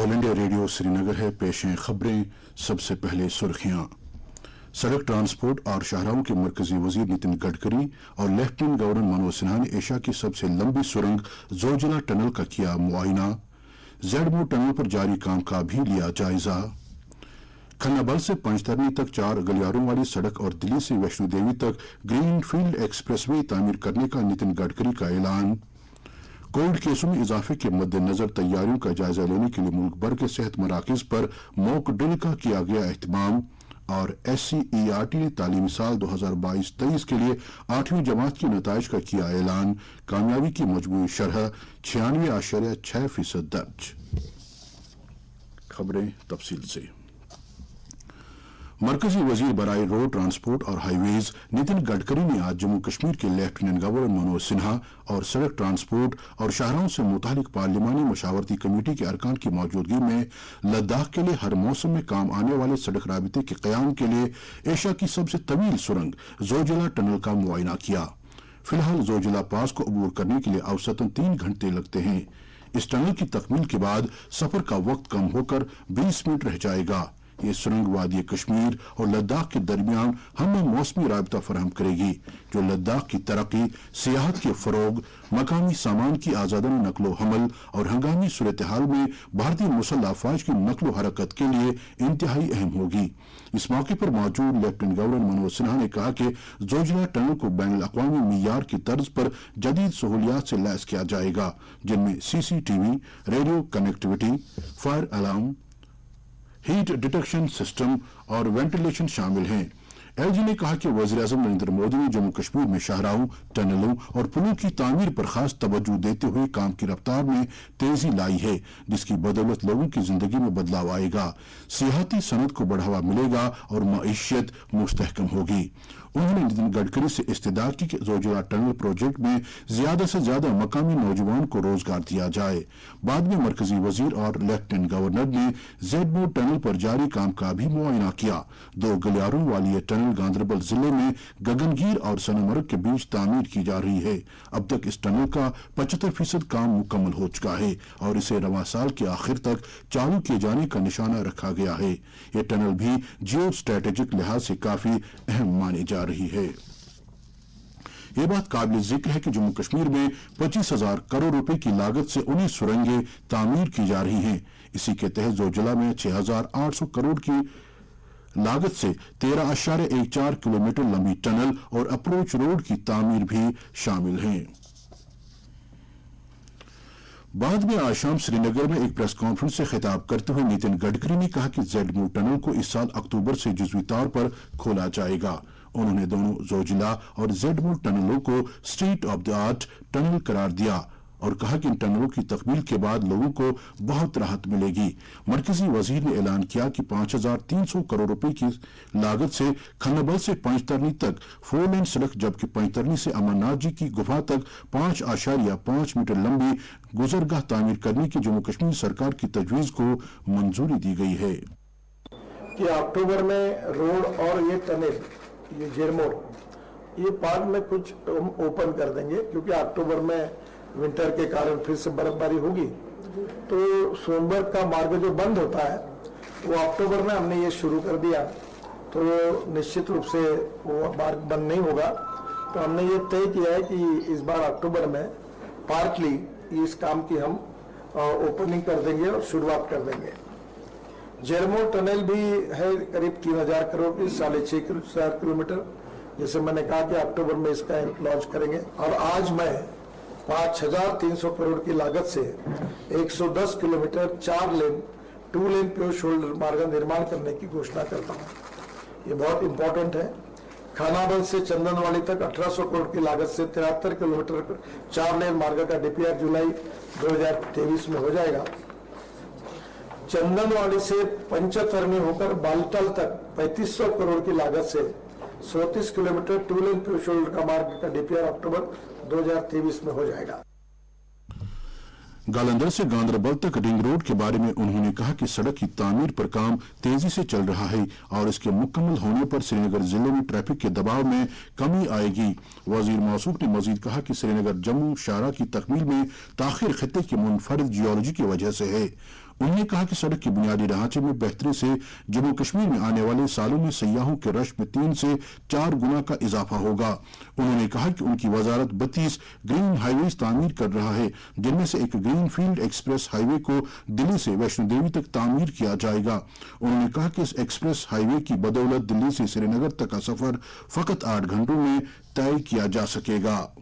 All India radio Srinagar है। पेश हैं खबरें। सबसे पहले सुर्खियां। सड़क ट्रांसपोर्ट और शाहराहों के मरकजी वजीर नितिन गडकरी और लेफ्टिनेंट गवर्नर मनोज सिन्हा ने एशिया की सबसे लंबी सुरंग जोजिला टनल का किया मुआयना। जेडमो टनल पर जारी काम का भी लिया जायजा। खन्नाबल से पंचतरनी तक 4 गलियारों वाली सड़क और दिल्ली से वैष्णो देवी तक ग्रीन फील्ड एक्सप्रेसवे तामीर करने का नितिन गडकरी का ऐलान। कोविड केसों में इजाफे के मद्देनजर तैयारियों का जायजा लेने के लिए मुल्क भर के सेहत मराकज पर मॉक ड्रिल का किया गया एहतमाम। और SCERT ने तालीमी साल 2022-23 के लिए 8वीं जमात की नताइज का किया ऐलान। कामयाबी की मजमूई शरह 96.6% दर्ज। खबरें तफसील से। मरकजी वजीर बराए रोड ट्रांसपोर्ट और हाईवेज नितिन गडकरी ने आज जम्मू कश्मीर के लेफ्टिनेंट गवर्नर मनोज सिन्हा और सड़क ट्रांसपोर्ट और शाहराहों से मुतालिक पार्लिमानी मशावरती कमेटी के अरकान की मौजूदगी में लद्दाख के लिए हर मौसम में काम आने वाले सड़क राबिते के क़याम के लिए एशिया की सबसे तवील सुरंग जोजिला टनल का मुआयना किया। फिलहाल जोजिला पास को अबूर करने के लिए औसतन 3 घंटे लगते हैं। इस टनल की तकमील के बाद सफर का वक्त कम होकर 20 मिनट रह जाएगा। ये सुरंग वादी कश्मीर और लद्दाख के दरमियान हम मौसमी राबता फराहम करेगी, जो लद्दाख की तरक्की, सियाहत के फरोग, मकामी सामान की आजादाना नकलो हमल और हंगामी सूरत हाल में भारतीय मुसल्लह अफवाज की नकलो हरकत के लिए इंतहाई अहम होगी। इस मौके पर मौजूद लेफ्टिनेंट गवर्नर मनोज सिन्हा ने कहा कि जोजिला टनल को बैनुल अक़वामी मियार की तर्ज पर जदीद सहूलियात से लैस किया जाएगा, जिनमें CCTV, radio connectivity, fire alarm, heat detection system और वेंटिलेशन शामिल हैं। LG ने कहा कि वज़ीर-ए-आज़म नरेंद्र मोदी ने जम्मू कश्मीर में शाहराहों, टनलों और पुलों की तामीर पर खास तवज्जो देते हुए काम की रफ्तार में तेजी लाई है, जिसकी बदौलत लोगों की जिंदगी में बदलाव आएगा, सियाहती सनत को बढ़ावा मिलेगा और मईशत मुस्तहकम होगी। उन्होंने नितिन गडकरी से इस्तदा की कि जोजिला टनल प्रोजेक्ट में ज्यादा से ज्यादा मकामी नौजवान को रोजगार दिया जाए। बाद में मरकजी वजीर और लेफ्टिनेंट गवर्नर ने जेडमो टनल पर जारी काम का भी मुआयना किया। 2 गलियारों वाली यह टनल गांधरबल जिले में गगनगीर और सनमर्ग के बीच तामीर की जा रही है। अब तक इस टनल का 75% काम मुकम्मल हो चुका है और इसे रवां साल के आखिर तक चालू किए जाने का निशाना रखा गया है। यह टनल भी जियो स्ट्रेटेजिक लिहाज से काफी अहम मानी जा रही है। ये बात काबिल जिक्र है कि जम्मू कश्मीर में 25,000 करोड़ रुपए की लागत से 19 सुरंगें तामीर की जा रही हैं। इसी के तहत जोजिला में 6,800 करोड़ की लागत से 13.14 किलोमीटर लंबी टनल और अप्रोच रोड की तामीर भी शामिल है। बाद में आज शाम श्रीनगर में एक प्रेस कॉन्फ्रेंस से खिताब करते हुए नितिन गडकरी ने कहा कि जेडमो टनल को इस साल अक्टूबर से जुज़वी तौर पर खोला जाएगा। उन्होंने दोनों जोजिला और जेडमो टनलों को state of the art tunnel करार दिया और कहा कि इन टनलों की तकमील के बाद लोगों को बहुत राहत मिलेगी। मरकजी वजीर ने ऐलान किया कि 5,300 करोड़ रुपए की लागत से खन्नाबल से पंचतरनी तक 4 लेन सड़क, जबकि पंचतरनी से अमरनाथ जी की गुफा तक 5.5 मीटर लंबी गुजरगाह तामीर करने की जम्मू कश्मीर सरकार की तजवीज को मंजूरी दी गई है। कि अक्टूबर में रोड और ये टनल, ये जेडमो, ये पार्ट में कुछ ओपन कर देंगे, क्योंकि अक्टूबर में विंटर के कारण फिर से बर्फबारी होगी। तो सोनबर्ग का मार्ग जो बंद होता है वो अक्टूबर में हमने ये शुरू कर दिया, तो निश्चित रूप से वो मार्ग बंद नहीं होगा। तो हमने ये तय किया है कि इस बार अक्टूबर में पार्टली इस काम की हम ओपनिंग कर देंगे और शुरुआत कर देंगे। जेडमो टनल भी है करीब 3,000 करोड़ की, 6.5 किलोमीटर, जैसे मैंने कहा कि अक्टूबर में इसका लॉन्च करेंगे। और आज मैं 5,300 करोड़ की लागत से 110 किलोमीटर 4 लेन 2 लेन प्योर शोल्डर मार्ग निर्माण करने की घोषणा करता हूँ। ये बहुत इंपॉर्टेंट है। खानाबल से चंदनवाड़ी तक 1,800 करोड़ की लागत से 73 किलोमीटर 4 लेन मार्ग का DPR जुलाई 2023 में हो जाएगा। चंदनवाड़ी से पंचतरनी होकर बालटाल तक 3,500 करोड़ की लागत से 34 किलोमीटर 2 लेन प्योर शोल्डर का मार्ग का DPR अक्टूबर 2023 में हो जाएगा। गालंदर से गांधरबल तक रिंग रोड के बारे में उन्होंने कहा कि सड़क की तामीर पर काम तेजी से चल रहा है और इसके मुकम्मल होने पर श्रीनगर जिले में ट्रैफिक के दबाव में कमी आएगी। वजीर मौसूफ ने मजीद कहा कि श्रीनगर जम्मू शाहरा की तकमील में ताखिर खित्ते की मुनफरिद जियोलॉजी की वजह से है। उन्होंने कहा कि सड़क के बुनियादी ढांचे में बेहतरी से जम्मू कश्मीर में आने वाले सालों में सयाहों के रश में 3 से 4 गुना का इजाफा होगा। उन्होंने कहा कि उनकी वजारत 32 ग्रीन हाईवेज तामीर कर रहा है, जिनमें से एक ग्रीन फील्ड एक्सप्रेस हाईवे को दिल्ली से वैष्णो देवी तक तामीर किया जाएगा। उन्होंने कहा कि इस एक्सप्रेस हाईवे की बदौलत दिल्ली से श्रीनगर तक का सफर फकत 8 घंटों में तय किया जा सकेगा।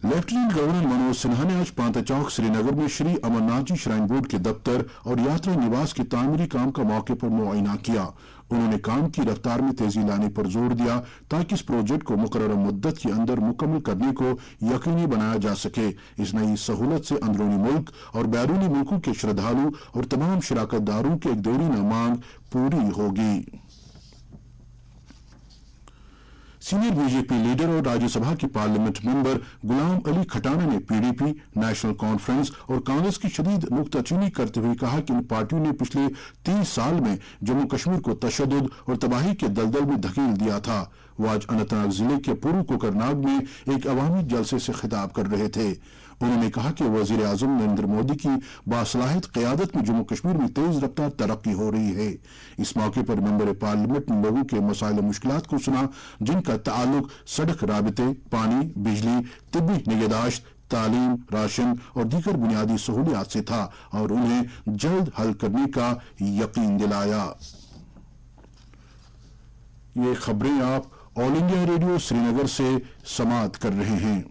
लेफ्टिनेंट गवर्नर मनोज सिन्हा ने आज पांता चौक श्रीनगर में श्री अमरनाथ जी श्राइन बोर्ड के दफ्तर और यात्रा निवास के तामीरी काम का मौके पर मुआयना किया। उन्होंने काम की रफ्तार में तेजी लाने पर जोर दिया ताकि इस प्रोजेक्ट को मुकर्रर मुद्दत के अंदर मुकम्मल करने को यकीनी बनाया जा सके। इस नई सहूलत से अंदरूनी मुल्क और बैरूनी मुल्कों के श्रद्धालु और तमाम शिराकतदारों की एक देरीना मांग पूरी होगी। सीनियर बीजेपी लीडर और राज्यसभा के पार्लियामेंट मेंबर गुलाम अली खटाना ने पीडीपी, नेशनल कॉन्फ्रेंस और कांग्रेस की शदीद नुक्ताचीनी करते हुए कहा कि इन पार्टियों ने पिछले 30 साल में जम्मू कश्मीर को तशद्दुद और तबाही के दलदल में धकेल दिया था। वो आज अनंतनाग जिले के पूर्व कोकरनाग में एक अवामी जलसे से खिताब कर रहे थे। उन्होंने कहा कि वजीर आजम नरेंद्र मोदी की बासलाहियत क़यादत में जम्मू कश्मीर में तेज रफ्तार तरक्की हो रही है। इस मौके पर मेंबर पार्लियामेंट ने लोगों के मसाइल मुश्किलात को सुना, जिनका ताल्लुक सड़क राबते, पानी, बिजली, तिब्बी निगहदाश्त, तालीम, राशन और दीगर बुनियादी सहूलियात से था और उन्हें जल्द हल करने का यकीन दिलाया। ये खबरें आप ऑल इंडिया रेडियो श्रीनगर से समाअत कर रहे हैं।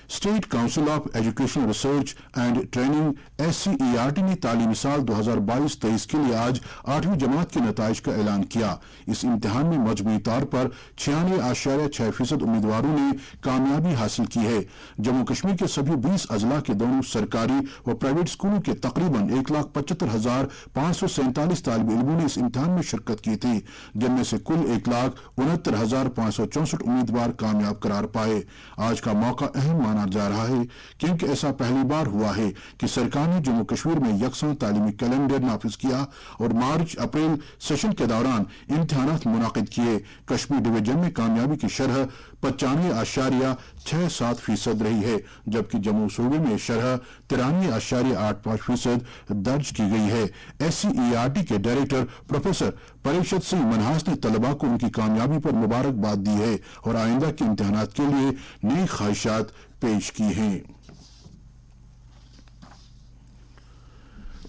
State council of educational research and training SCERT ने तालीमी साल 2022-23 के लिए आज 8वीं जमात के नताइज का ऐलान किया। इस इम्तिहान में मजमूई तौर पर 96.6% उम्मीदवारों ने कामयाबी हासिल की है। जम्मू कश्मीर के सभी 20 अजला के दोनों सरकारी व प्राइवेट स्कूलों के तकरीबन 1,75,547 तालिब इल्मों ने इस इम्तिहान में शिरकत की थी, जिनमें से कुल 1,69,564 उम्मीदवार कामयाब करार पाए। आज का मौका अहम माना जा रहा है क्योंकि ऐसा पहली बार हुआ है कि सरकार ने जम्मू कश्मीर में यकसा तालीमी कैलेंडर नाफिज किया और मार्च अप्रैल सेशन के दौरान इम्तिहानात मुनाकिद किए। कश्मीर डिवीजन में कामयाबी की शरह 95.67% रही है, जबकि जम्मू सूबे में शरह 93.85% दर्ज की गई है। SCERT के डायरेक्टर प्रोफेसर परीक्षत सिंह मनहास ने तलबा को उनकी कामयाबी पर मुबारकबाद दी है और आइंदा के इम्तिहानात के लिए नई ख्वाहिशात पेश की हैं।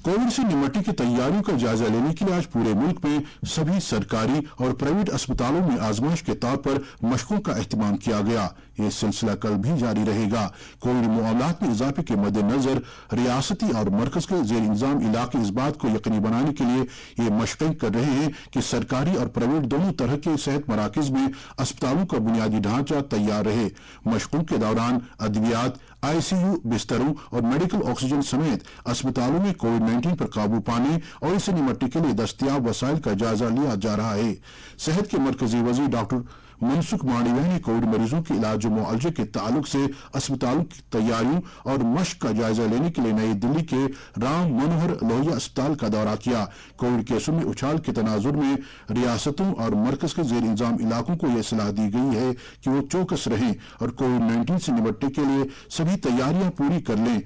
कोविड से निपटने की तैयारियों का जायजा लेने के लिए आज पूरे मुल्क में सभी सरकारी और प्राइवेट अस्पतालों में आजमाइश के तौर पर मशकों का एहतमाम किया गया। यह सिलसिला कल भी जारी रहेगा। कोविड मामलात में इजाफे के मद्देनजर रियासती और मरकज के जेर इंतजाम इलाके इस बात को यकीनी बनाने के लिए ये मशकें कर रहे हैं कि सरकारी और प्राइवेट दोनों तरह के सेहत मराकज में अस्पतालों का बुनियादी ढांचा तैयार रहे। मशकों के दौरान अद्वियात, ICU बिस्तरों और मेडिकल ऑक्सीजन समेत अस्पतालों में कोविड-19 पर काबू पाने और इसे निपटने के लिए दस्तयाब वसाइल का जायजा लिया जा रहा है। सेहत के मरकजी वजीर डॉक्टर मनसुख मांडविया ने कोविड मरीजों के इलाज और मुआवजे के ताल्लुक से अस्पतालों की तैयारियों और मशक का जायजा लेने के लिए नई दिल्ली के राम मनोहर लोहिया अस्पताल का दौरा किया। कोविड केसों में उछाल के तनाजुर में रियासतों और मरकज के जेर इंतजाम इलाकों को यह सलाह दी गई है कि वो चौकस रहें और कोविड-19 से निपटने के लिए सभी तैयारियां पूरी कर लें।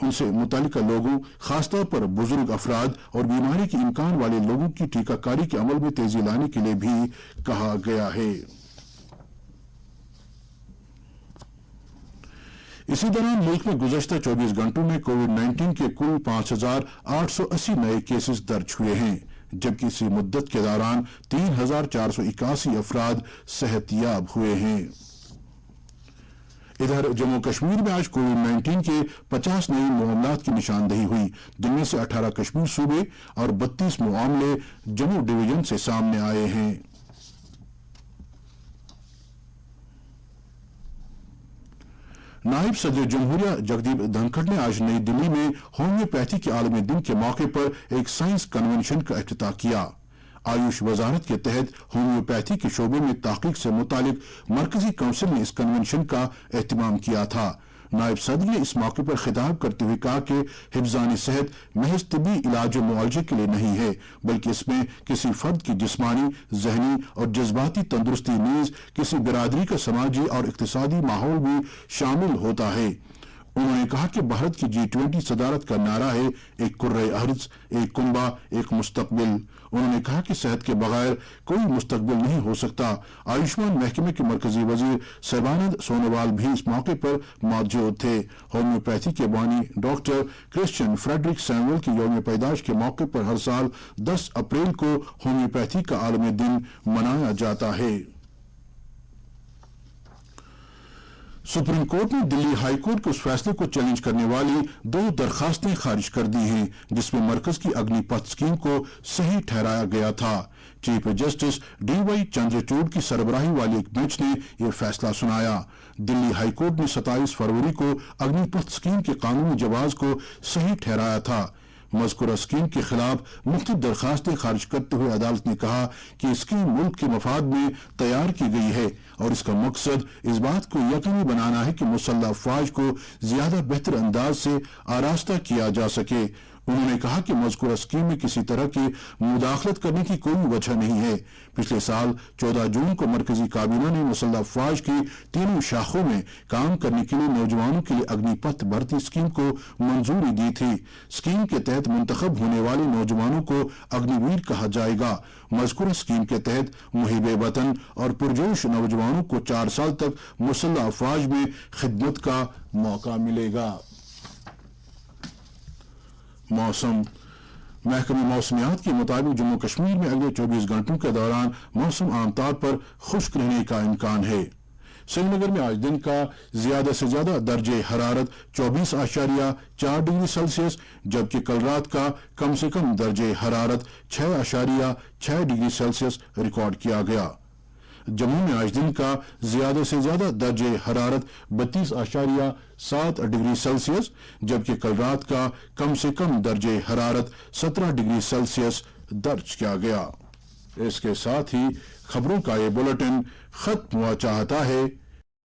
उनसे मुतालिका लोगों, खासतौर पर बुजुर्ग अफराद और बीमारी के इम्कान वाले लोगों की टीकाकारी के अमल में तेजी लाने के लिए भी कहा गया है। इसी दौरान मुल्क में गुज़श्ता 24 घंटों में कोविड-19 के कुल 5,880 नए केसेस दर्ज हुए हैं, जबकि इसी मुद्दत के दौरान 3,481 अफराद सेहतियाब हुए हैं। इधर जम्मू कश्मीर में आज कोविड-19 के 50 नए मामलात की निशानदही हुई, जिनमें से 18 कश्मीर सूबे और 32 मामले जम्मू डिवीजन से सामने आए हैं। नायब सदर जमहूरिया जगदीप धनखड़ ने आज नई दिल्ली में होम्योपैथी के आलमी दिन के मौके पर एक साइंस कन्वेंशन का इफ्तिताह किया। आयुष वजारत के तहत होम्योपैथी के शोबे में तहकीक से मुतालिक मरकजी काउंसिल ने इस कन्वेंशन का एहतमाम किया था। नायब सदर ने इस मौके पर खिताब करते हुए कहा कि हिफ्ज़ानी सेहत महज तिब्बी इलाज और मुआवजे के लिए नहीं है, बल्कि इसमें किसी फर्द की जिस्मानी, जहनी और जज्बाती तंदुरुस्ती नीज किसी बिरादरी का समाजी और इक्तिसादी माहौल भी शामिल होता है। उन्होंने कहा कि भारत की G20 सदारत का नारा है एक कुर्रे अर्ज, एक कुंबा, एक मुस्तकबिल। उन्होंने कहा कि सेहत के बगैर कोई मुस्तकबिल नहीं हो सकता। आयुष्मान महकमे के मरकजी वजीर सर्बानंद सोनोवाल भी इस मौके पर मौजूद थे। होम्योपैथी के बानी डॉक्टर क्रिश्चियन फ्रेडरिक सैमुअल की यौम पैदाश के मौके पर हर साल 10 अप्रैल को होम्योपैथी का आलमी दिन मनाया जाता है। सुप्रीम कोर्ट ने दिल्ली हाई कोर्ट के उस फैसले को चैलेंज करने वाली 2 दरखास्तें खारिज कर दी हैं जिसमें मरकज की अग्निपथ स्कीम को सही ठहराया गया था। Chief justice D.Y.. चंद्रचूड़ की सरबराही वाली एक बेंच ने यह फैसला सुनाया। दिल्ली हाई कोर्ट ने 27 फरवरी को अग्निपथ स्कीम के कानूनी जवाज को सही ठहराया था। मज़कूरा स्कीम के खिलाफ मुख्तलिफ दरखास्तें खारिज करते हुए अदालत ने कहा कि स्कीम मुल्क के मफाद में तैयार की गई है और इसका मकसद इस बात को यकीनी बनाना है कि मुसल्लह अफवाज को ज्यादा बेहतर अंदाज से आरास्ता किया जा सके। उन्होंने कहा कि मज़कूरा स्कीम में किसी तरह की मुदाखलत करने की कोई वजह नहीं है। पिछले साल 14 जून को मरकजी काबीना ने मुसल्लह अफवाज की तीनों शाखों में काम करने के लिए नौजवानों के लिए अग्निपथ भर्ती स्कीम को मंजूरी दी थी। स्कीम के तहत मुंतखब होने वाले नौजवानों को अग्निवीर कहा जाएगा। मज़कूरा स्कीम के तहत मुहिबे वतन और पुरजोश नौजवानों को 4 साल तक मुसल्लह अफवाज में खिदमत का मौका मिलेगा। मौसम महकमे मौसमियात के मुताबिक जम्मू कश्मीर में अगले 24 घंटों के दौरान मौसम आमतौर पर खुश्क रहने का इम्कान है। श्रीनगर में आज दिन का ज्यादा से ज्यादा दर्जे हरारत 24.4 डिग्री सेल्सियस जबकि कल रात का कम से कम दर्जे हरारत 6.6 डिग्री सेल्सियस रिकॉर्ड किया गया। जम्मू में आज दिन का ज्यादा से ज्यादा दर्जे हरारत 32.7 डिग्री सेल्सियस जबकि कल रात का कम से कम दर्जे हरारत 17 डिग्री सेल्सियस दर्ज किया गया। इसके साथ ही खबरों का ये बुलेटिन खत्म हुआ चाहता है।